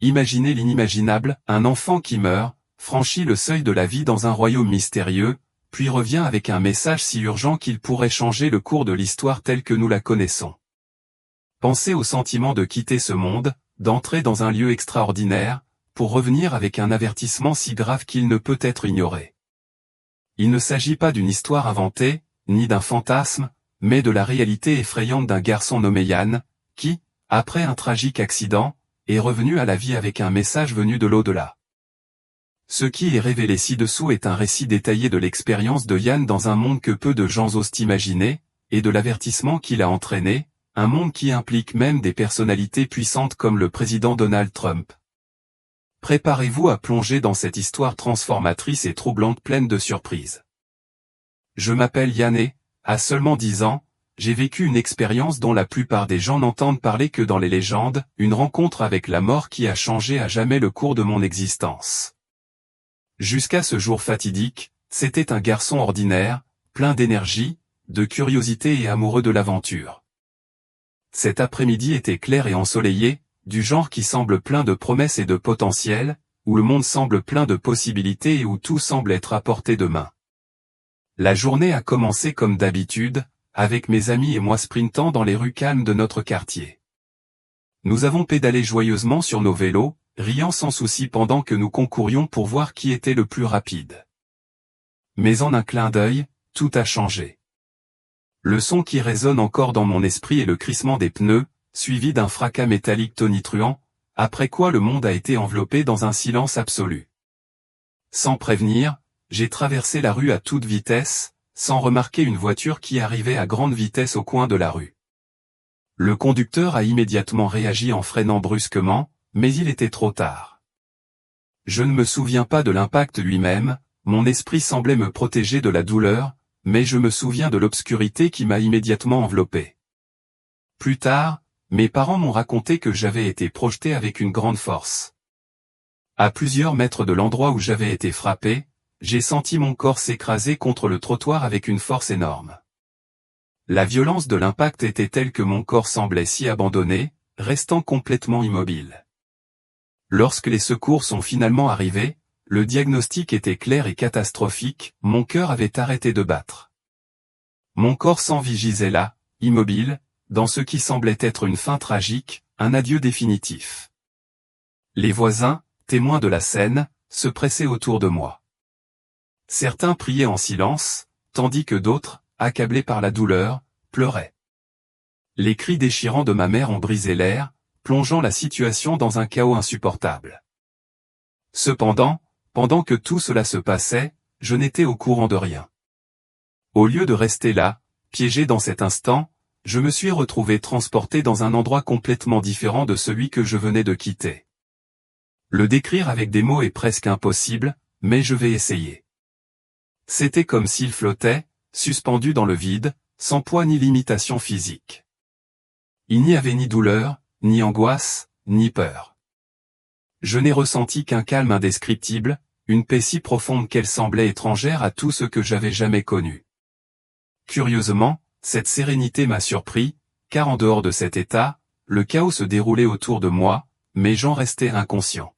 Imaginez l'inimaginable, un enfant qui meurt, franchit le seuil de la vie dans un royaume mystérieux, puis revient avec un message si urgent qu'il pourrait changer le cours de l'histoire telle que nous la connaissons. Pensez au sentiment de quitter ce monde, d'entrer dans un lieu extraordinaire, pour revenir avec un avertissement si grave qu'il ne peut être ignoré. Il ne s'agit pas d'une histoire inventée, ni d'un fantasme, mais de la réalité effrayante d'un garçon nommé Yann, qui, après un tragique accident, est revenu à la vie avec un message venu de l'au-delà. Ce qui est révélé ci-dessous est un récit détaillé de l'expérience de Yann dans un monde que peu de gens osent imaginer, et de l'avertissement qu'il a entraîné, un monde qui implique même des personnalités puissantes comme le président Donald Trump. Préparez-vous à plonger dans cette histoire transformatrice et troublante pleine de surprises. Je m'appelle Yann et, à seulement 10 ans, j'ai vécu une expérience dont la plupart des gens n'entendent parler que dans les légendes, une rencontre avec la mort qui a changé à jamais le cours de mon existence. Jusqu'à ce jour fatidique, c'était un garçon ordinaire, plein d'énergie, de curiosité et amoureux de l'aventure. Cet après-midi était clair et ensoleillé, du genre qui semble plein de promesses et de potentiel, où le monde semble plein de possibilités et où tout semble être à portée de main. La journée a commencé comme d'habitude, avec mes amis et moi sprintant dans les rues calmes de notre quartier. Nous avons pédalé joyeusement sur nos vélos, riant sans souci pendant que nous concourions pour voir qui était le plus rapide. Mais en un clin d'œil, tout a changé. Le son qui résonne encore dans mon esprit est le crissement des pneus, suivi d'un fracas métallique tonitruant, après quoi le monde a été enveloppé dans un silence absolu. Sans prévenir, j'ai traversé la rue à toute vitesse, sans remarquer une voiture qui arrivait à grande vitesse au coin de la rue. Le conducteur a immédiatement réagi en freinant brusquement, mais il était trop tard. Je ne me souviens pas de l'impact lui-même, mon esprit semblait me protéger de la douleur, mais je me souviens de l'obscurité qui m'a immédiatement enveloppé. Plus tard, mes parents m'ont raconté que j'avais été projeté avec une grande force. À plusieurs mètres de l'endroit où j'avais été frappé, j'ai senti mon corps s'écraser contre le trottoir avec une force énorme. La violence de l'impact était telle que mon corps semblait s'y abandonner, restant complètement immobile. Lorsque les secours sont finalement arrivés, le diagnostic était clair et catastrophique, mon cœur avait arrêté de battre. Mon corps sans vie gisait là, immobile, dans ce qui semblait être une fin tragique, un adieu définitif. Les voisins, témoins de la scène, se pressaient autour de moi. Certains priaient en silence, tandis que d'autres, accablés par la douleur, pleuraient. Les cris déchirants de ma mère ont brisé l'air, plongeant la situation dans un chaos insupportable. Cependant, pendant que tout cela se passait, je n'étais au courant de rien. Au lieu de rester là, piégé dans cet instant, je me suis retrouvé transporté dans un endroit complètement différent de celui que je venais de quitter. Le décrire avec des mots est presque impossible, mais je vais essayer. C'était comme s'il flottait, suspendu dans le vide, sans poids ni limitation physique. Il n'y avait ni douleur, ni angoisse, ni peur. Je n'ai ressenti qu'un calme indescriptible, une paix si profonde qu'elle semblait étrangère à tout ce que j'avais jamais connu. Curieusement, cette sérénité m'a surpris, car en dehors de cet état, le chaos se déroulait autour de moi, mais j'en restais inconscient.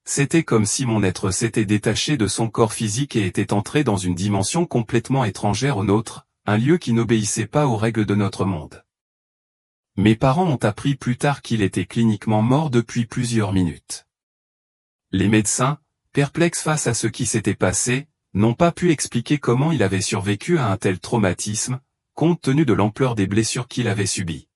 C'était comme si mon être s'était détaché de son corps physique et était entré dans une dimension complètement étrangère au nôtre, un lieu qui n'obéissait pas aux règles de notre monde. Mes parents ont appris plus tard qu'il était cliniquement mort depuis plusieurs minutes. Les médecins, perplexes face à ce qui s'était passé, n'ont pas pu expliquer comment il avait survécu à un tel traumatisme, compte tenu de l'ampleur des blessures qu'il avait subies.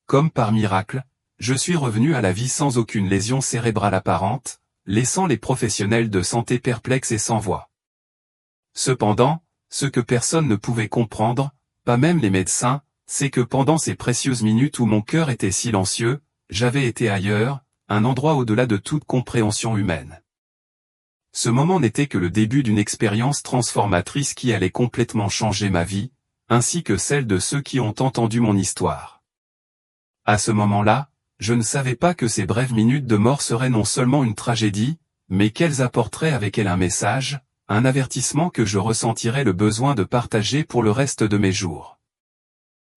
Comme par miracle, je suis revenu à la vie sans aucune lésion cérébrale apparente, laissant les professionnels de santé perplexes et sans voix. Cependant, ce que personne ne pouvait comprendre, pas même les médecins, c'est que pendant ces précieuses minutes où mon cœur était silencieux, j'avais été ailleurs, un endroit au-delà de toute compréhension humaine. Ce moment n'était que le début d'une expérience transformatrice qui allait complètement changer ma vie, ainsi que celle de ceux qui ont entendu mon histoire. À ce moment-là, je ne savais pas que ces brèves minutes de mort seraient non seulement une tragédie, mais qu'elles apporteraient avec elles un message, un avertissement que je ressentirais le besoin de partager pour le reste de mes jours.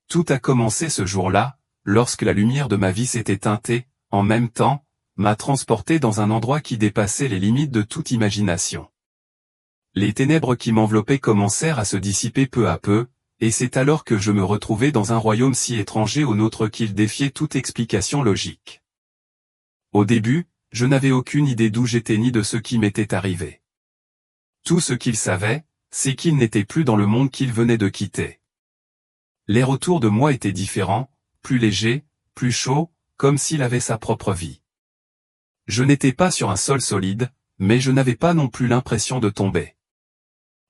Tout a commencé ce jour-là, lorsque la lumière de ma vie s'était teintée, en même temps, m'a transporté dans un endroit qui dépassait les limites de toute imagination. Les ténèbres qui m'enveloppaient commencèrent à se dissiper peu à peu, et c'est alors que je me retrouvai dans un royaume si étranger au nôtre qu'il défiait toute explication logique. Au début, je n'avais aucune idée d'où j'étais ni de ce qui m'était arrivé. Tout ce qu'il savait, c'est qu'il n'était plus dans le monde qu'il venait de quitter. L'air autour de moi était différent, plus léger, plus chaud, comme s'il avait sa propre vie. Je n'étais pas sur un sol solide, mais je n'avais pas non plus l'impression de tomber.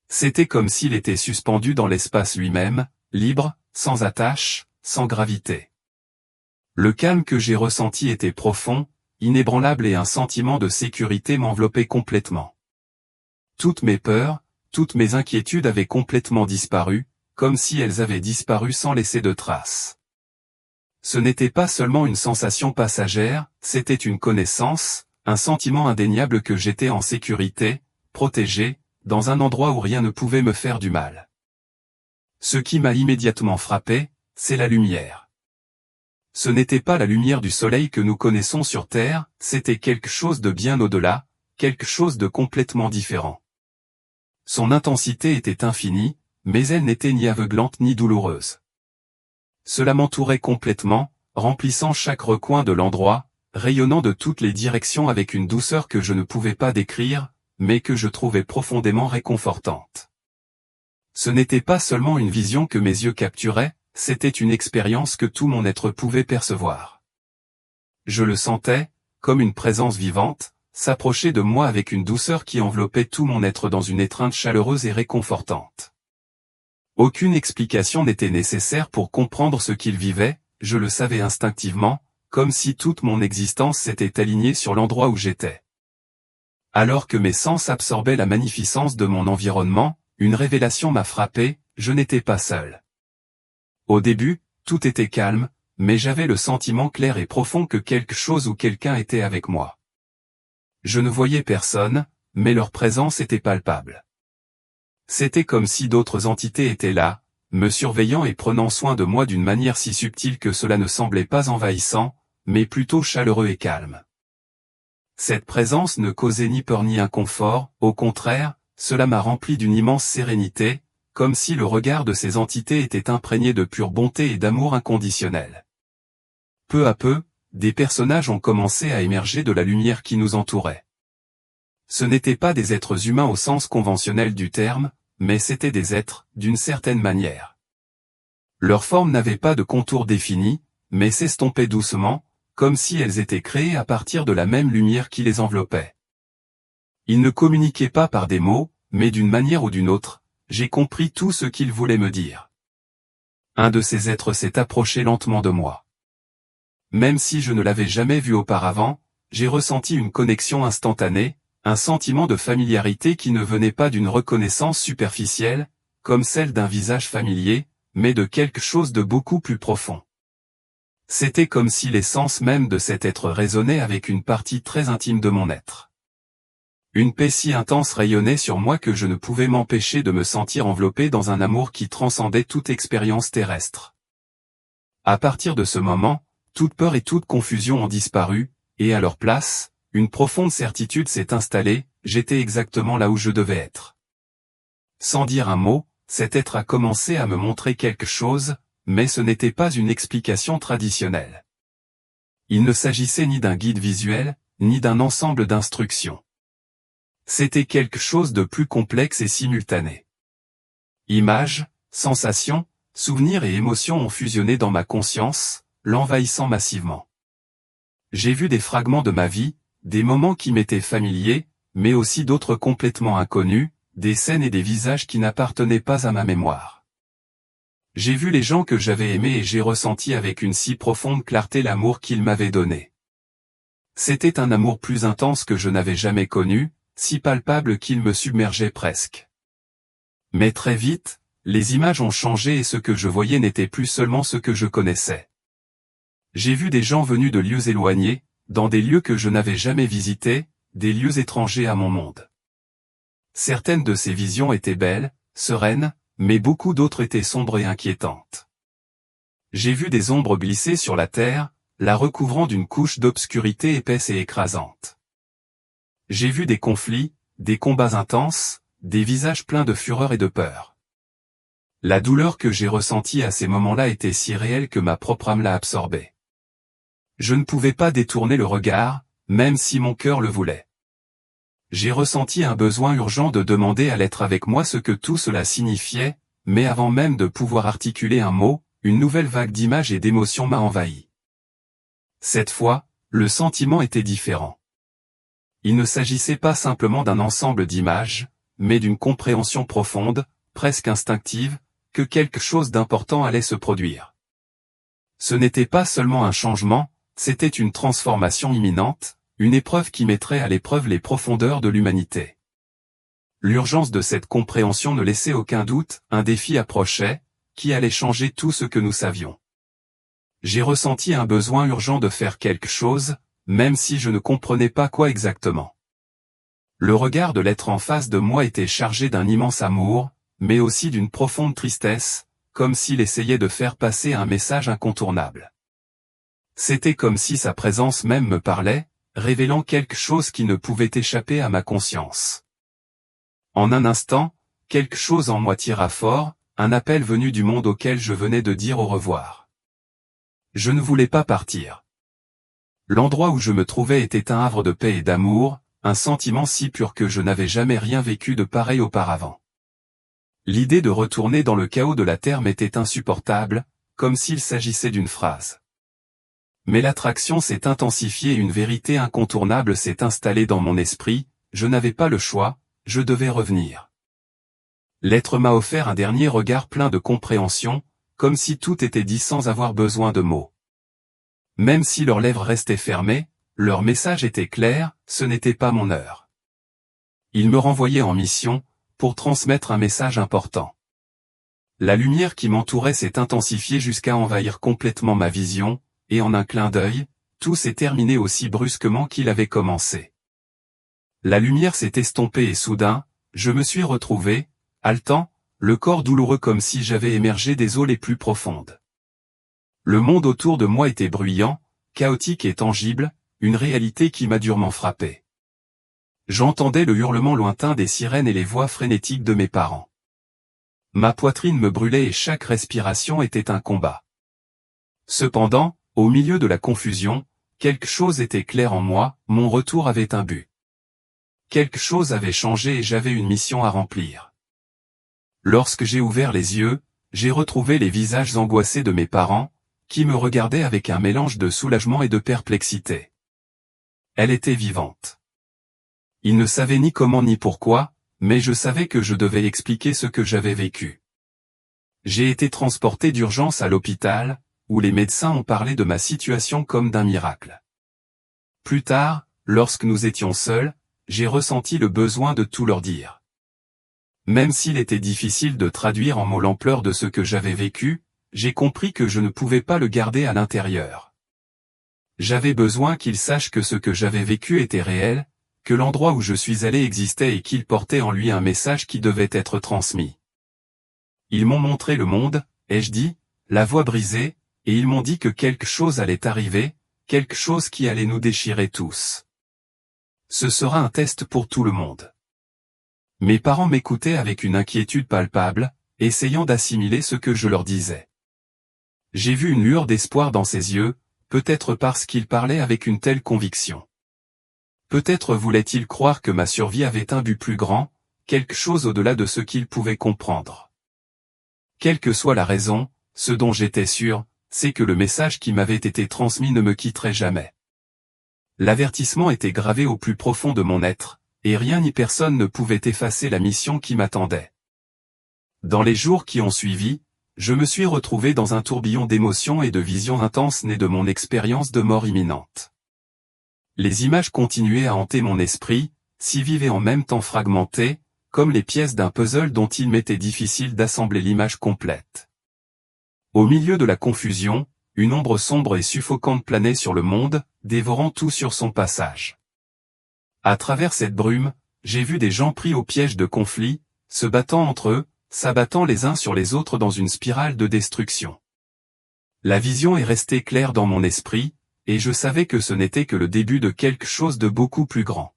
C'était comme s'il était suspendu dans l'espace lui-même, libre, sans attache, sans gravité. Le calme que j'ai ressenti était profond, inébranlable et un sentiment de sécurité m'enveloppait complètement. Toutes mes peurs, toutes mes inquiétudes avaient complètement disparu, comme si elles avaient disparu sans laisser de traces. Ce n'était pas seulement une sensation passagère, c'était une connaissance, un sentiment indéniable que j'étais en sécurité, protégé, dans un endroit où rien ne pouvait me faire du mal. Ce qui m'a immédiatement frappé, c'est la lumière. Ce n'était pas la lumière du soleil que nous connaissons sur Terre, c'était quelque chose de bien au-delà, quelque chose de complètement différent. Son intensité était infinie, mais elle n'était ni aveuglante ni douloureuse. Cela m'entourait complètement, remplissant chaque recoin de l'endroit, rayonnant de toutes les directions avec une douceur que je ne pouvais pas décrire, mais que je trouvais profondément réconfortante. Ce n'était pas seulement une vision que mes yeux capturaient, c'était une expérience que tout mon être pouvait percevoir. Je le sentais, comme une présence vivante, s'approcher de moi avec une douceur qui enveloppait tout mon être dans une étreinte chaleureuse et réconfortante. Aucune explication n'était nécessaire pour comprendre ce qu'il vivait, je le savais instinctivement, comme si toute mon existence s'était alignée sur l'endroit où j'étais. Alors que mes sens absorbaient la magnificence de mon environnement, une révélation m'a frappé, je n'étais pas seul. Au début, tout était calme, mais j'avais le sentiment clair et profond que quelque chose ou quelqu'un était avec moi. Je ne voyais personne, mais leur présence était palpable. C'était comme si d'autres entités étaient là, me surveillant et prenant soin de moi d'une manière si subtile que cela ne semblait pas envahissant, mais plutôt chaleureux et calme. Cette présence ne causait ni peur ni inconfort, au contraire, cela m'a rempli d'une immense sérénité, comme si le regard de ces entités était imprégné de pure bonté et d'amour inconditionnel. Peu à peu, des personnages ont commencé à émerger de la lumière qui nous entourait. Ce n'étaient pas des êtres humains au sens conventionnel du terme, mais c'étaient des êtres, d'une certaine manière. Leur forme n'avait pas de contour défini, mais s'estompait doucement, comme si elles étaient créées à partir de la même lumière qui les enveloppait. Ils ne communiquaient pas par des mots, mais d'une manière ou d'une autre, j'ai compris tout ce qu'ils voulaient me dire. Un de ces êtres s'est approché lentement de moi. Même si je ne l'avais jamais vu auparavant, j'ai ressenti une connexion instantanée, un sentiment de familiarité qui ne venait pas d'une reconnaissance superficielle, comme celle d'un visage familier, mais de quelque chose de beaucoup plus profond. C'était comme si l'essence même de cet être résonnait avec une partie très intime de mon être. Une paix si intense rayonnait sur moi que je ne pouvais m'empêcher de me sentir enveloppé dans un amour qui transcendait toute expérience terrestre. À partir de ce moment, toute peur et toute confusion ont disparu, et à leur place, une profonde certitude s'est installée, j'étais exactement là où je devais être. Sans dire un mot, cet être a commencé à me montrer quelque chose, mais ce n'était pas une explication traditionnelle. Il ne s'agissait ni d'un guide visuel, ni d'un ensemble d'instructions. C'était quelque chose de plus complexe et simultané. Images, sensations, souvenirs et émotions ont fusionné dans ma conscience, l'envahissant massivement. J'ai vu des fragments de ma vie, des moments qui m'étaient familiers, mais aussi d'autres complètement inconnus, des scènes et des visages qui n'appartenaient pas à ma mémoire. J'ai vu les gens que j'avais aimés et j'ai ressenti avec une si profonde clarté l'amour qu'ils m'avaient donné. C'était un amour plus intense que je n'avais jamais connu, si palpable qu'il me submergeait presque. Mais très vite, les images ont changé et ce que je voyais n'était plus seulement ce que je connaissais. J'ai vu des gens venus de lieux éloignés, dans des lieux que je n'avais jamais visités, des lieux étrangers à mon monde. Certaines de ces visions étaient belles, sereines, mais beaucoup d'autres étaient sombres et inquiétantes. J'ai vu des ombres glisser sur la terre, la recouvrant d'une couche d'obscurité épaisse et écrasante. J'ai vu des conflits, des combats intenses, des visages pleins de fureur et de peur. La douleur que j'ai ressentie à ces moments-là était si réelle que ma propre âme l'a absorbée. Je ne pouvais pas détourner le regard, même si mon cœur le voulait. J'ai ressenti un besoin urgent de demander à l'être avec moi ce que tout cela signifiait, mais avant même de pouvoir articuler un mot, une nouvelle vague d'images et d'émotions m'a envahi. Cette fois, le sentiment était différent. Il ne s'agissait pas simplement d'un ensemble d'images, mais d'une compréhension profonde, presque instinctive, que quelque chose d'important allait se produire. Ce n'était pas seulement un changement, c'était une transformation imminente, une épreuve qui mettrait à l'épreuve les profondeurs de l'humanité. L'urgence de cette compréhension ne laissait aucun doute, un défi approchait, qui allait changer tout ce que nous savions. J'ai ressenti un besoin urgent de faire quelque chose, même si je ne comprenais pas quoi exactement. Le regard de l'être en face de moi était chargé d'un immense amour, mais aussi d'une profonde tristesse, comme s'il essayait de faire passer un message incontournable. C'était comme si sa présence même me parlait, révélant quelque chose qui ne pouvait échapper à ma conscience. En un instant, quelque chose en moi tira fort, un appel venu du monde auquel je venais de dire au revoir. Je ne voulais pas partir. L'endroit où je me trouvais était un havre de paix et d'amour, un sentiment si pur que je n'avais jamais rien vécu de pareil auparavant. L'idée de retourner dans le chaos de la terre m'était insupportable, comme s'il s'agissait d'une phrase. Mais l'attraction s'est intensifiée et une vérité incontournable s'est installée dans mon esprit, je n'avais pas le choix, je devais revenir. L'être m'a offert un dernier regard plein de compréhension, comme si tout était dit sans avoir besoin de mots. Même si leurs lèvres restaient fermées, leur message était clair, ce n'était pas mon heure. Ils me renvoyaient en mission, pour transmettre un message important. La lumière qui m'entourait s'est intensifiée jusqu'à envahir complètement ma vision, et en un clin d'œil, tout s'est terminé aussi brusquement qu'il avait commencé. La lumière s'est estompée et soudain, je me suis retrouvé, haletant, le corps douloureux comme si j'avais émergé des eaux les plus profondes. Le monde autour de moi était bruyant, chaotique et tangible, une réalité qui m'a durement frappé. J'entendais le hurlement lointain des sirènes et les voix frénétiques de mes parents. Ma poitrine me brûlait et chaque respiration était un combat. Cependant, au milieu de la confusion, quelque chose était clair en moi, mon retour avait un but. Quelque chose avait changé et j'avais une mission à remplir. Lorsque j'ai ouvert les yeux, j'ai retrouvé les visages angoissés de mes parents, qui me regardaient avec un mélange de soulagement et de perplexité. Elle était vivante. Ils ne savaient ni comment ni pourquoi, mais je savais que je devais expliquer ce que j'avais vécu. J'ai été transporté d'urgence à l'hôpital, où les médecins ont parlé de ma situation comme d'un miracle. Plus tard, lorsque nous étions seuls, j'ai ressenti le besoin de tout leur dire. Même s'il était difficile de traduire en mots l'ampleur de ce que j'avais vécu, j'ai compris que je ne pouvais pas le garder à l'intérieur. J'avais besoin qu'ils sachent que ce que j'avais vécu était réel, que l'endroit où je suis allé existait et qu'il portait en lui un message qui devait être transmis. Ils m'ont montré le monde, ai-je dit, la voix brisée, et ils m'ont dit que quelque chose allait arriver, quelque chose qui allait nous déchirer tous. Ce sera un test pour tout le monde. Mes parents m'écoutaient avec une inquiétude palpable, essayant d'assimiler ce que je leur disais. J'ai vu une lueur d'espoir dans ses yeux, peut-être parce qu'ils parlaient avec une telle conviction. Peut-être voulaient-ils croire que ma survie avait un but plus grand, quelque chose au-delà de ce qu'ils pouvaient comprendre. Quelle que soit la raison, ce dont j'étais sûr, c'est que le message qui m'avait été transmis ne me quitterait jamais. L'avertissement était gravé au plus profond de mon être, et rien ni personne ne pouvait effacer la mission qui m'attendait. Dans les jours qui ont suivi, je me suis retrouvé dans un tourbillon d'émotions et de visions intenses nées de mon expérience de mort imminente. Les images continuaient à hanter mon esprit, si vives et en même temps fragmentées, comme les pièces d'un puzzle dont il m'était difficile d'assembler l'image complète. Au milieu de la confusion, une ombre sombre et suffocante planait sur le monde, dévorant tout sur son passage. À travers cette brume, j'ai vu des gens pris au piège de conflits, se battant entre eux, s'abattant les uns sur les autres dans une spirale de destruction. La vision est restée claire dans mon esprit, et je savais que ce n'était que le début de quelque chose de beaucoup plus grand.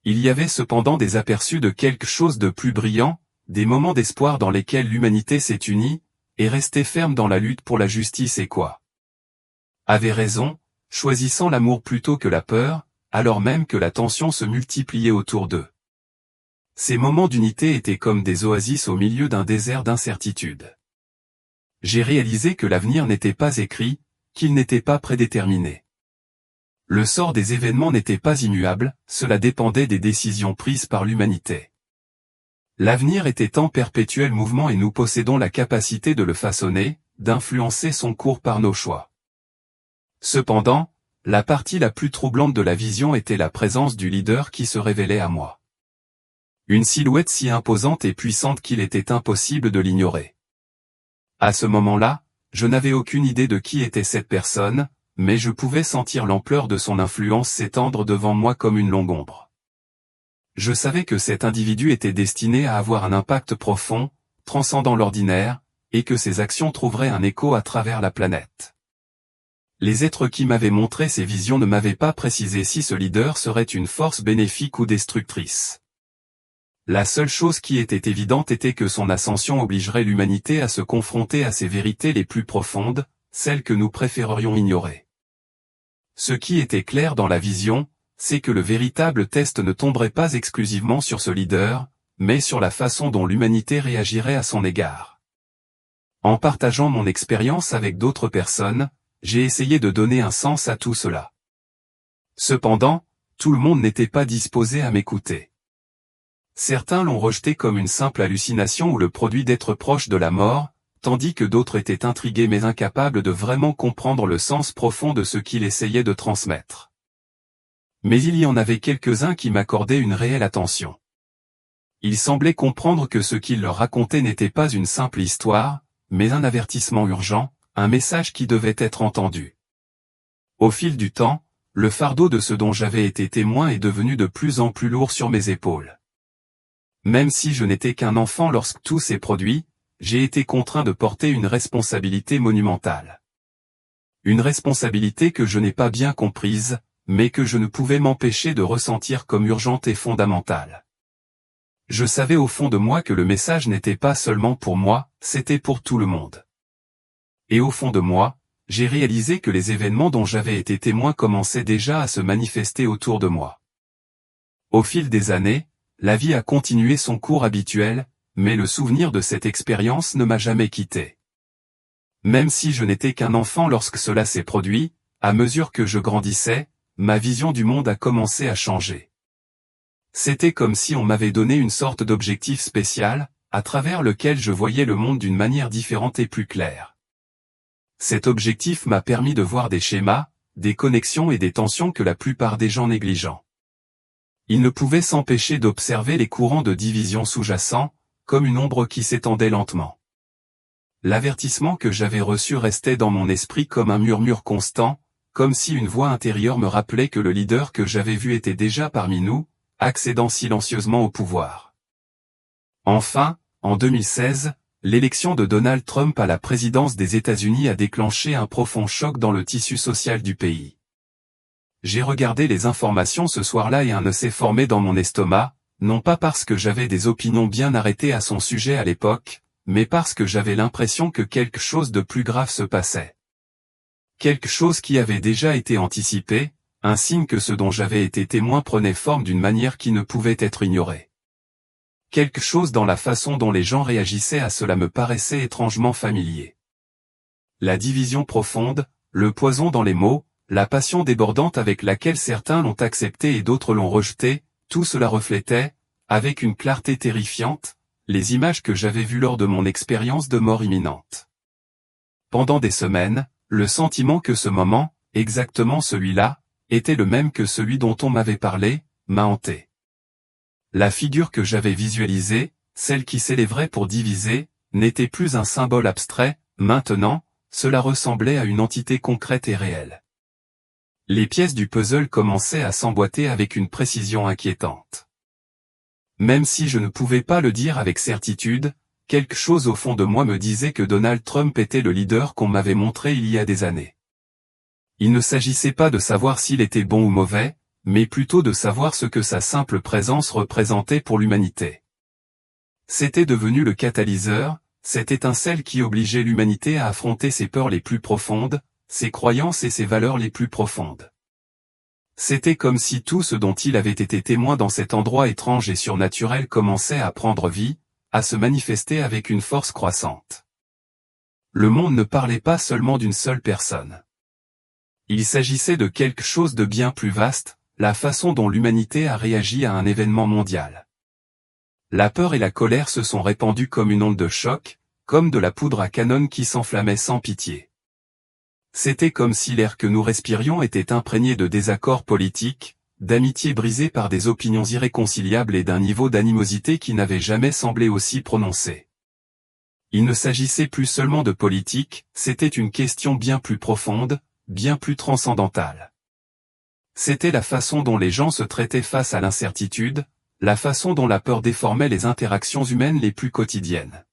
Il y avait cependant des aperçus de quelque chose de plus brillant, des moments d'espoir dans lesquels l'humanité s'est unie, et restée ferme dans la lutte pour la justice et quoi. Avait raison, choisissant l'amour plutôt que la peur, alors même que la tension se multipliait autour d'eux. Ces moments d'unité étaient comme des oasis au milieu d'un désert d'incertitude. J'ai réalisé que l'avenir n'était pas écrit, qu'il n'était pas prédéterminé. Le sort des événements n'était pas immuable, cela dépendait des décisions prises par l'humanité. L'avenir était en perpétuel mouvement et nous possédons la capacité de le façonner, d'influencer son cours par nos choix. Cependant, la partie la plus troublante de la vision était la présence du leader qui se révélait à moi. Une silhouette si imposante et puissante qu'il était impossible de l'ignorer. À ce moment-là, je n'avais aucune idée de qui était cette personne, mais je pouvais sentir l'ampleur de son influence s'étendre devant moi comme une longue ombre. Je savais que cet individu était destiné à avoir un impact profond, transcendant l'ordinaire, et que ses actions trouveraient un écho à travers la planète. Les êtres qui m'avaient montré ces visions ne m'avaient pas précisé si ce leader serait une force bénéfique ou destructrice. La seule chose qui était évidente était que son ascension obligerait l'humanité à se confronter à ses vérités les plus profondes, celles que nous préférerions ignorer. Ce qui était clair dans la vision, c'est que le véritable test ne tomberait pas exclusivement sur ce leader, mais sur la façon dont l'humanité réagirait à son égard. En partageant mon expérience avec d'autres personnes, j'ai essayé de donner un sens à tout cela. Cependant, tout le monde n'était pas disposé à m'écouter. Certains l'ont rejeté comme une simple hallucination ou le produit d'être proche de la mort, tandis que d'autres étaient intrigués mais incapables de vraiment comprendre le sens profond de ce qu'il essayait de transmettre. Mais il y en avait quelques-uns qui m'accordaient une réelle attention. Ils semblaient comprendre que ce qu'il leur racontait n'était pas une simple histoire, mais un avertissement urgent, un message qui devait être entendu. Au fil du temps, le fardeau de ce dont j'avais été témoin est devenu de plus en plus lourd sur mes épaules. Même si je n'étais qu'un enfant lorsque tout s'est produit, j'ai été contraint de porter une responsabilité monumentale. Une responsabilité que je n'ai pas bien comprise, mais que je ne pouvais m'empêcher de ressentir comme urgente et fondamentale. Je savais au fond de moi que le message n'était pas seulement pour moi, c'était pour tout le monde. Et au fond de moi, j'ai réalisé que les événements dont j'avais été témoin commençaient déjà à se manifester autour de moi. Au fil des années, la vie a continué son cours habituel, mais le souvenir de cette expérience ne m'a jamais quitté. Même si je n'étais qu'un enfant lorsque cela s'est produit, à mesure que je grandissais, ma vision du monde a commencé à changer. C'était comme si on m'avait donné une sorte d'objectif spécial, à travers lequel je voyais le monde d'une manière différente et plus claire. Cet objectif m'a permis de voir des schémas, des connexions et des tensions que la plupart des gens négligent. Il ne pouvait s'empêcher d'observer les courants de division sous-jacents, comme une ombre qui s'étendait lentement. L'avertissement que j'avais reçu restait dans mon esprit comme un murmure constant, comme si une voix intérieure me rappelait que le leader que j'avais vu était déjà parmi nous, accédant silencieusement au pouvoir. Enfin, en 2016, l'élection de Donald Trump à la présidence des États-Unis a déclenché un profond choc dans le tissu social du pays. J'ai regardé les informations ce soir-là et un nœud s'est formé dans mon estomac, non pas parce que j'avais des opinions bien arrêtées à son sujet à l'époque, mais parce que j'avais l'impression que quelque chose de plus grave se passait. Quelque chose qui avait déjà été anticipé, un signe que ce dont j'avais été témoin prenait forme d'une manière qui ne pouvait être ignorée. Quelque chose dans la façon dont les gens réagissaient à cela me paraissait étrangement familier. La division profonde, le poison dans les mots, la passion débordante avec laquelle certains l'ont accepté et d'autres l'ont rejeté, tout cela reflétait, avec une clarté terrifiante, les images que j'avais vues lors de mon expérience de mort imminente. Pendant des semaines, le sentiment que ce moment, exactement celui-là, était le même que celui dont on m'avait parlé, m'a hanté. La figure que j'avais visualisée, celle qui s'élèverait pour diviser, n'était plus un symbole abstrait, maintenant, cela ressemblait à une entité concrète et réelle. Les pièces du puzzle commençaient à s'emboîter avec une précision inquiétante. Même si je ne pouvais pas le dire avec certitude, quelque chose au fond de moi me disait que Donald Trump était le leader qu'on m'avait montré il y a des années. Il ne s'agissait pas de savoir s'il était bon ou mauvais, mais plutôt de savoir ce que sa simple présence représentait pour l'humanité. C'était devenu le catalyseur, cette étincelle qui obligeait l'humanité à affronter ses peurs les plus profondes, ses croyances et ses valeurs les plus profondes. C'était comme si tout ce dont il avait été témoin dans cet endroit étrange et surnaturel commençait à prendre vie, à se manifester avec une force croissante. Le monde ne parlait pas seulement d'une seule personne. Il s'agissait de quelque chose de bien plus vaste, la façon dont l'humanité a réagi à un événement mondial. La peur et la colère se sont répandues comme une onde de choc, comme de la poudre à canon qui s'enflammait sans pitié. C'était comme si l'air que nous respirions était imprégné de désaccords politiques, d'amitiés brisées par des opinions irréconciliables et d'un niveau d'animosité qui n'avait jamais semblé aussi prononcé. Il ne s'agissait plus seulement de politique, c'était une question bien plus profonde, bien plus transcendantale. C'était la façon dont les gens se traitaient face à l'incertitude, la façon dont la peur déformait les interactions humaines les plus quotidiennes.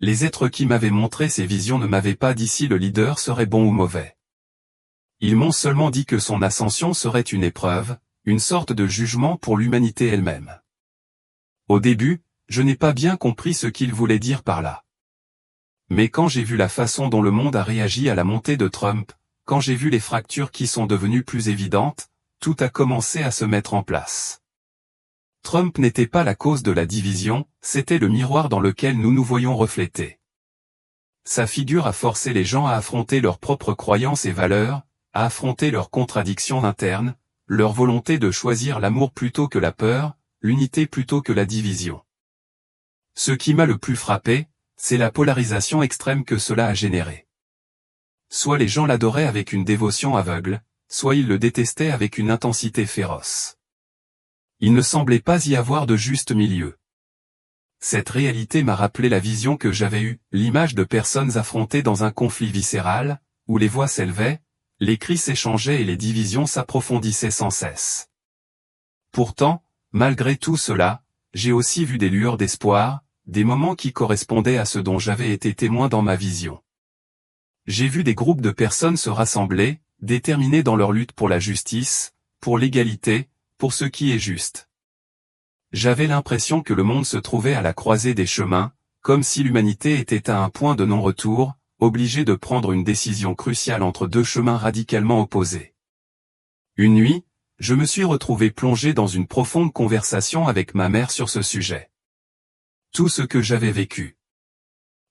Les êtres qui m'avaient montré ces visions ne m'avaient pas dit si le leader serait bon ou mauvais. Ils m'ont seulement dit que son ascension serait une épreuve, une sorte de jugement pour l'humanité elle-même. Au début, je n'ai pas bien compris ce qu'ils voulaient dire par là. Mais quand j'ai vu la façon dont le monde a réagi à la montée de Trump, quand j'ai vu les fractures qui sont devenues plus évidentes, tout a commencé à se mettre en place. Trump n'était pas la cause de la division, c'était le miroir dans lequel nous nous voyons reflétés. Sa figure a forcé les gens à affronter leurs propres croyances et valeurs, à affronter leurs contradictions internes, leur volonté de choisir l'amour plutôt que la peur, l'unité plutôt que la division. Ce qui m'a le plus frappé, c'est la polarisation extrême que cela a générée. Soit les gens l'adoraient avec une dévotion aveugle, soit ils le détestaient avec une intensité féroce. Il ne semblait pas y avoir de juste milieu. Cette réalité m'a rappelé la vision que j'avais eue, l'image de personnes affrontées dans un conflit viscéral, où les voix s'élevaient, les cris s'échangeaient et les divisions s'approfondissaient sans cesse. Pourtant, malgré tout cela, j'ai aussi vu des lueurs d'espoir, des moments qui correspondaient à ce dont j'avais été témoin dans ma vision. J'ai vu des groupes de personnes se rassembler, déterminés dans leur lutte pour la justice, pour l'égalité, pour ce qui est juste. J'avais l'impression que le monde se trouvait à la croisée des chemins, comme si l'humanité était à un point de non-retour, obligée de prendre une décision cruciale entre deux chemins radicalement opposés. Une nuit, je me suis retrouvé plongé dans une profonde conversation avec ma mère sur ce sujet. Tout ce que j'avais vécu.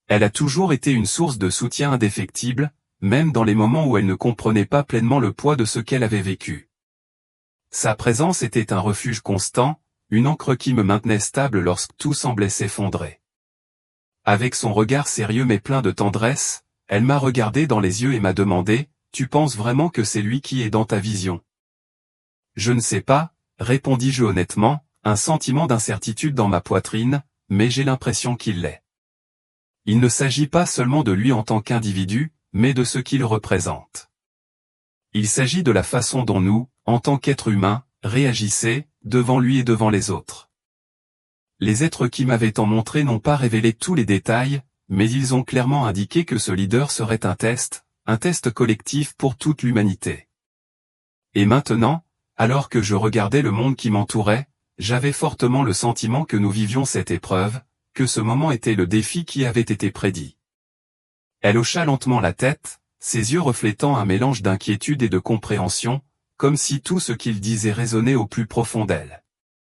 Elle a toujours été une source de soutien indéfectible, même dans les moments où elle ne comprenait pas pleinement le poids de ce qu'elle avait vécu. Sa présence était un refuge constant, une ancre qui me maintenait stable lorsque tout semblait s'effondrer. Avec son regard sérieux mais plein de tendresse, elle m'a regardé dans les yeux et m'a demandé, « Tu penses vraiment que c'est lui qui est dans ta vision ?» Je ne sais pas, répondis-je honnêtement, un sentiment d'incertitude dans ma poitrine, mais j'ai l'impression qu'il l'est. Il ne s'agit pas seulement de lui en tant qu'individu, mais de ce qu'il représente. Il s'agit de la façon dont nous, en tant qu'êtres humains, réagissaient, devant lui et devant les autres. Les êtres qui m'avaient tant montré n'ont pas révélé tous les détails, mais ils ont clairement indiqué que ce leader serait un test collectif pour toute l'humanité. Et maintenant, alors que je regardais le monde qui m'entourait, j'avais fortement le sentiment que nous vivions cette épreuve, que ce moment était le défi qui avait été prédit. Elle hocha lentement la tête, ses yeux reflétant un mélange d'inquiétude et de compréhension, comme si tout ce qu'il disait résonnait au plus profond d'elle.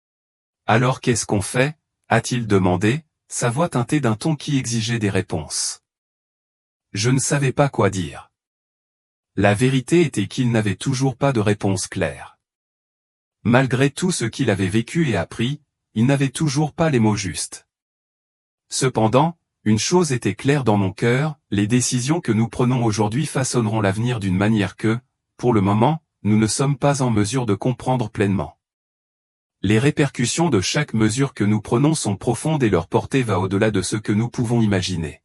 « Alors qu'est-ce qu'on fait ?» a-t-il demandé, sa voix teintée d'un ton qui exigeait des réponses. Je ne savais pas quoi dire. La vérité était qu'il n'avait toujours pas de réponse claire. Malgré tout ce qu'il avait vécu et appris, il n'avait toujours pas les mots justes. Cependant, une chose était claire dans mon cœur, les décisions que nous prenons aujourd'hui façonneront l'avenir d'une manière que, pour le moment, nous ne sommes pas en mesure de comprendre pleinement. Les répercussions de chaque mesure que nous prenons sont profondes et leur portée va au-delà de ce que nous pouvons imaginer.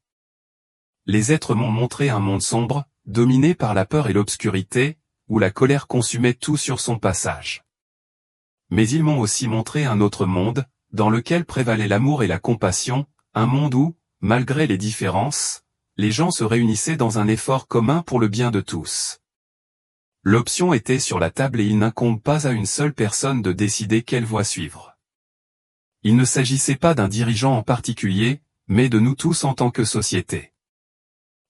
Les êtres m'ont montré un monde sombre, dominé par la peur et l'obscurité, où la colère consumait tout sur son passage. Mais ils m'ont aussi montré un autre monde, dans lequel prévalait l'amour et la compassion, un monde où, malgré les différences, les gens se réunissaient dans un effort commun pour le bien de tous. L'option était sur la table et il n'incombe pas à une seule personne de décider quelle voie suivre. Il ne s'agissait pas d'un dirigeant en particulier, mais de nous tous en tant que société.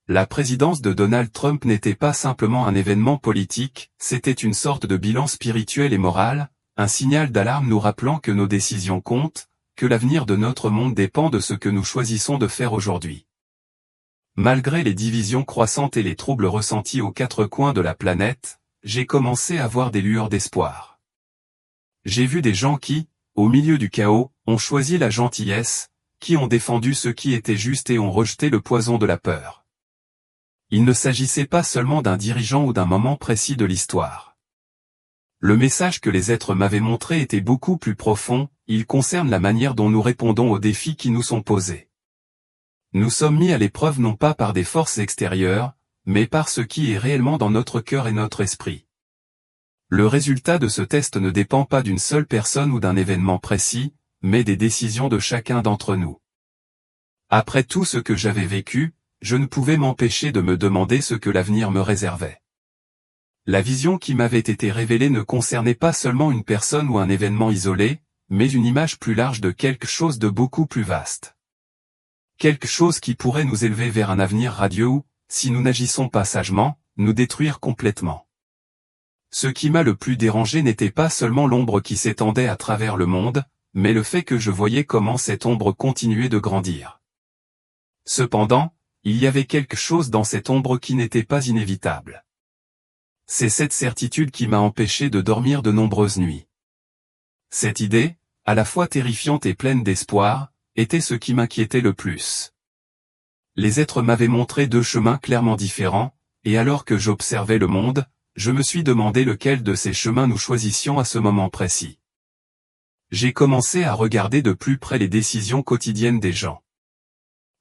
La présidence de Donald Trump n'était pas simplement un événement politique, c'était une sorte de bilan spirituel et moral, un signal d'alarme nous rappelant que nos décisions comptent, que l'avenir de notre monde dépend de ce que nous choisissons de faire aujourd'hui. Malgré les divisions croissantes et les troubles ressentis aux quatre coins de la planète, j'ai commencé à voir des lueurs d'espoir. J'ai vu des gens qui, au milieu du chaos, ont choisi la gentillesse, qui ont défendu ce qui était juste et ont rejeté le poison de la peur. Il ne s'agissait pas seulement d'un dirigeant ou d'un moment précis de l'histoire. Le message que les êtres m'avaient montré était beaucoup plus profond, il concerne la manière dont nous répondons aux défis qui nous sont posés. Nous sommes mis à l'épreuve non pas par des forces extérieures, mais par ce qui est réellement dans notre cœur et notre esprit. Le résultat de ce test ne dépend pas d'une seule personne ou d'un événement précis, mais des décisions de chacun d'entre nous. Après tout ce que j'avais vécu, je ne pouvais m'empêcher de me demander ce que l'avenir me réservait. La vision qui m'avait été révélée ne concernait pas seulement une personne ou un événement isolé, mais une image plus large de quelque chose de beaucoup plus vaste. Quelque chose qui pourrait nous élever vers un avenir radieux ou, si nous n'agissons pas sagement, nous détruire complètement. Ce qui m'a le plus dérangé n'était pas seulement l'ombre qui s'étendait à travers le monde, mais le fait que je voyais comment cette ombre continuait de grandir. Cependant, il y avait quelque chose dans cette ombre qui n'était pas inévitable. C'est cette certitude qui m'a empêché de dormir de nombreuses nuits. Cette idée, à la fois terrifiante et pleine d'espoir, était ce qui m'inquiétait le plus. Les êtres m'avaient montré deux chemins clairement différents, et alors que j'observais le monde, je me suis demandé lequel de ces chemins nous choisissions à ce moment précis. J'ai commencé à regarder de plus près les décisions quotidiennes des gens.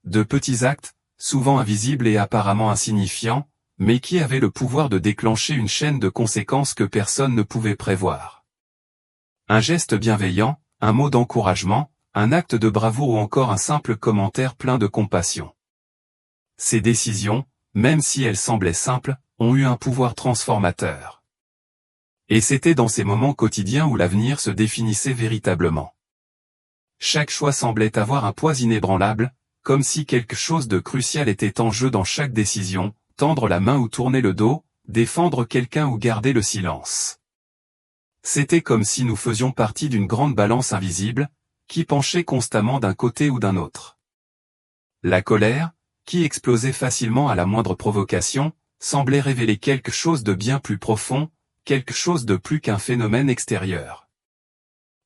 De petits actes, souvent invisibles et apparemment insignifiants, mais qui avaient le pouvoir de déclencher une chaîne de conséquences que personne ne pouvait prévoir. Un geste bienveillant, un mot d'encouragement, un acte de bravoure ou encore un simple commentaire plein de compassion. Ces décisions, même si elles semblaient simples, ont eu un pouvoir transformateur. Et c'était dans ces moments quotidiens où l'avenir se définissait véritablement. Chaque choix semblait avoir un poids inébranlable, comme si quelque chose de crucial était en jeu dans chaque décision, tendre la main ou tourner le dos, défendre quelqu'un ou garder le silence. C'était comme si nous faisions partie d'une grande balance invisible, qui penchait constamment d'un côté ou d'un autre. La colère, qui explosait facilement à la moindre provocation, semblait révéler quelque chose de bien plus profond, quelque chose de plus qu'un phénomène extérieur.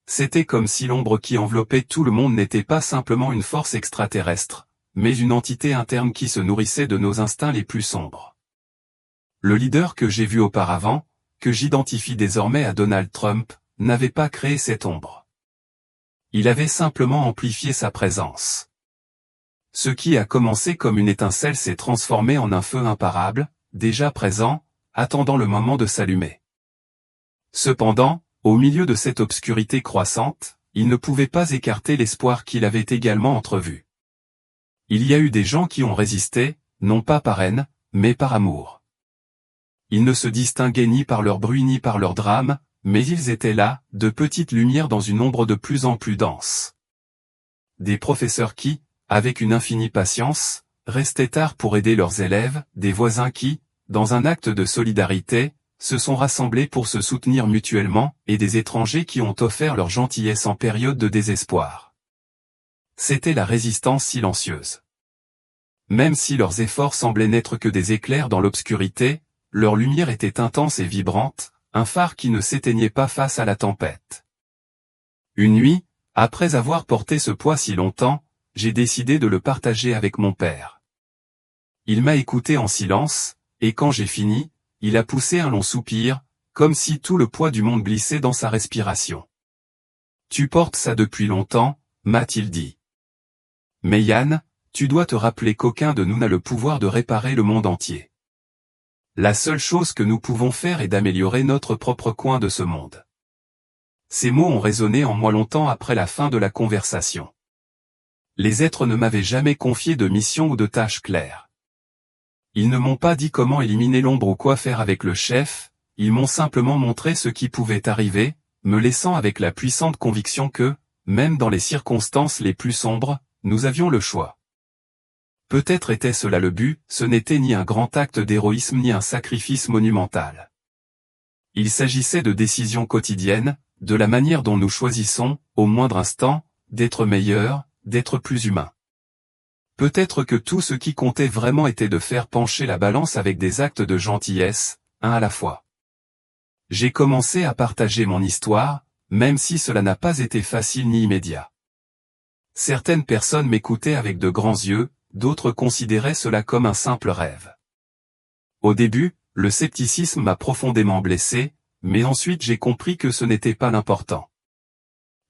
C'était comme si l'ombre qui enveloppait tout le monde n'était pas simplement une force extraterrestre, mais une entité interne qui se nourrissait de nos instincts les plus sombres. Le leader que j'ai vu auparavant, que j'identifie désormais à Donald Trump, n'avait pas créé cette ombre. Il avait simplement amplifié sa présence. Ce qui a commencé comme une étincelle s'est transformé en un feu imparable, déjà présent, attendant le moment de s'allumer. Cependant, au milieu de cette obscurité croissante, il ne pouvait pas écarter l'espoir qu'il avait également entrevu. Il y a eu des gens qui ont résisté, non pas par haine, mais par amour. Ils ne se distinguaient ni par leur bruit ni par leur drame, mais ils étaient là, de petites lumières dans une ombre de plus en plus dense. Des professeurs qui, avec une infinie patience, restaient tard pour aider leurs élèves, des voisins qui, dans un acte de solidarité, se sont rassemblés pour se soutenir mutuellement, et des étrangers qui ont offert leur gentillesse en période de désespoir. C'était la résistance silencieuse. Même si leurs efforts semblaient n'être que des éclairs dans l'obscurité, leur lumière était intense et vibrante, un phare qui ne s'éteignait pas face à la tempête. Une nuit, après avoir porté ce poids si longtemps, j'ai décidé de le partager avec mon père. Il m'a écouté en silence, et quand j'ai fini, il a poussé un long soupir, comme si tout le poids du monde glissait dans sa respiration. « Tu portes ça depuis longtemps » m'a-t-il dit. « Mais Yann, tu dois te rappeler qu'aucun de nous n'a le pouvoir de réparer le monde entier. La seule chose que nous pouvons faire est d'améliorer notre propre coin de ce monde. » Ces mots ont résonné en moi longtemps après la fin de la conversation. Les êtres ne m'avaient jamais confié de mission ou de tâche claire. Ils ne m'ont pas dit comment éliminer l'ombre ou quoi faire avec le chef, ils m'ont simplement montré ce qui pouvait arriver, me laissant avec la puissante conviction que, même dans les circonstances les plus sombres, nous avions le choix. Peut-être était-ce là le but, ce n'était ni un grand acte d'héroïsme ni un sacrifice monumental. Il s'agissait de décisions quotidiennes, de la manière dont nous choisissons, au moindre instant, d'être meilleurs, d'être plus humains. Peut-être que tout ce qui comptait vraiment était de faire pencher la balance avec des actes de gentillesse, un à la fois. J'ai commencé à partager mon histoire, même si cela n'a pas été facile ni immédiat. Certaines personnes m'écoutaient avec de grands yeux, d'autres considéraient cela comme un simple rêve. Au début, le scepticisme m'a profondément blessé, mais ensuite j'ai compris que ce n'était pas l'important.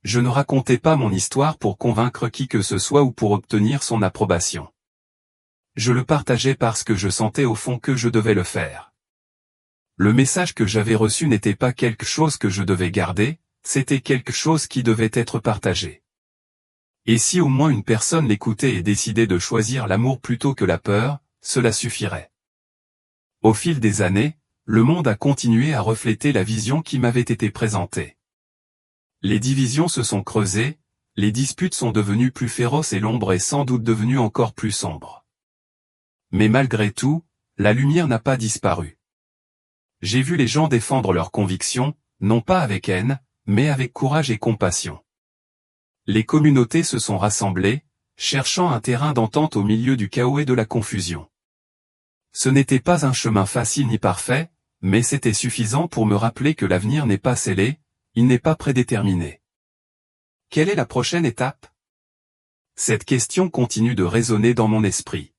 Je ne racontais pas mon histoire pour convaincre qui que ce soit ou pour obtenir son approbation. Je le partageais parce que je sentais au fond que je devais le faire. Le message que j'avais reçu n'était pas quelque chose que je devais garder, c'était quelque chose qui devait être partagé. Et si au moins une personne l'écoutait et décidait de choisir l'amour plutôt que la peur, cela suffirait. Au fil des années, le monde a continué à refléter la vision qui m'avait été présentée. Les divisions se sont creusées, les disputes sont devenues plus féroces et l'ombre est sans doute devenue encore plus sombre. Mais malgré tout, la lumière n'a pas disparu. J'ai vu les gens défendre leurs convictions, non pas avec haine, mais avec courage et compassion. Les communautés se sont rassemblées, cherchant un terrain d'entente au milieu du chaos et de la confusion. Ce n'était pas un chemin facile ni parfait, mais c'était suffisant pour me rappeler que l'avenir n'est pas scellé, il n'est pas prédéterminé. Quelle est la prochaine étape? Cette question continue de résonner dans mon esprit.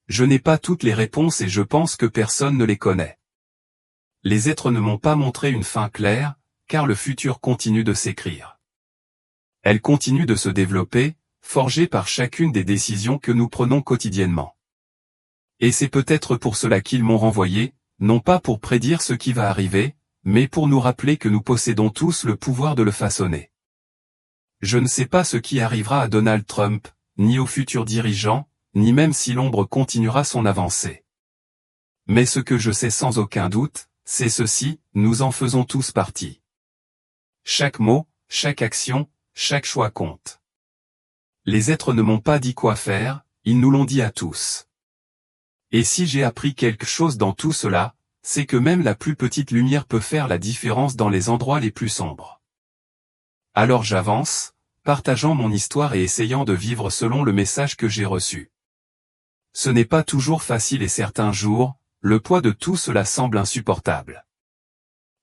Je n'ai pas toutes les réponses et je pense que personne ne les connaît. Les êtres ne m'ont pas montré une fin claire, car le futur continue de s'écrire. Elle continue de se développer, forgée par chacune des décisions que nous prenons quotidiennement. Et c'est peut-être pour cela qu'ils m'ont renvoyé, non pas pour prédire ce qui va arriver, mais pour nous rappeler que nous possédons tous le pouvoir de le façonner. Je ne sais pas ce qui arrivera à Donald Trump, ni aux futurs dirigeants, ni même si l'ombre continuera son avancée. Mais ce que je sais sans aucun doute, c'est ceci, nous en faisons tous partie. Chaque mot, chaque action, chaque choix compte. Les êtres ne m'ont pas dit quoi faire, ils nous l'ont dit à tous. Et si j'ai appris quelque chose dans tout cela, c'est que même la plus petite lumière peut faire la différence dans les endroits les plus sombres. Alors j'avance, partageant mon histoire et essayant de vivre selon le message que j'ai reçu. Ce n'est pas toujours facile et certains jours, le poids de tout cela semble insupportable.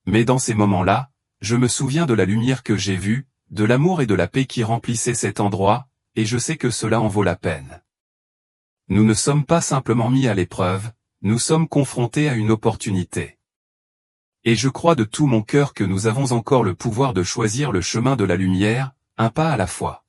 Mais dans ces moments-là, je me souviens de la lumière que j'ai vue, de l'amour et de la paix qui remplissaient cet endroit, et je sais que cela en vaut la peine. Nous ne sommes pas simplement mis à l'épreuve, nous sommes confrontés à une opportunité. Et je crois de tout mon cœur que nous avons encore le pouvoir de choisir le chemin de la lumière, un pas à la fois.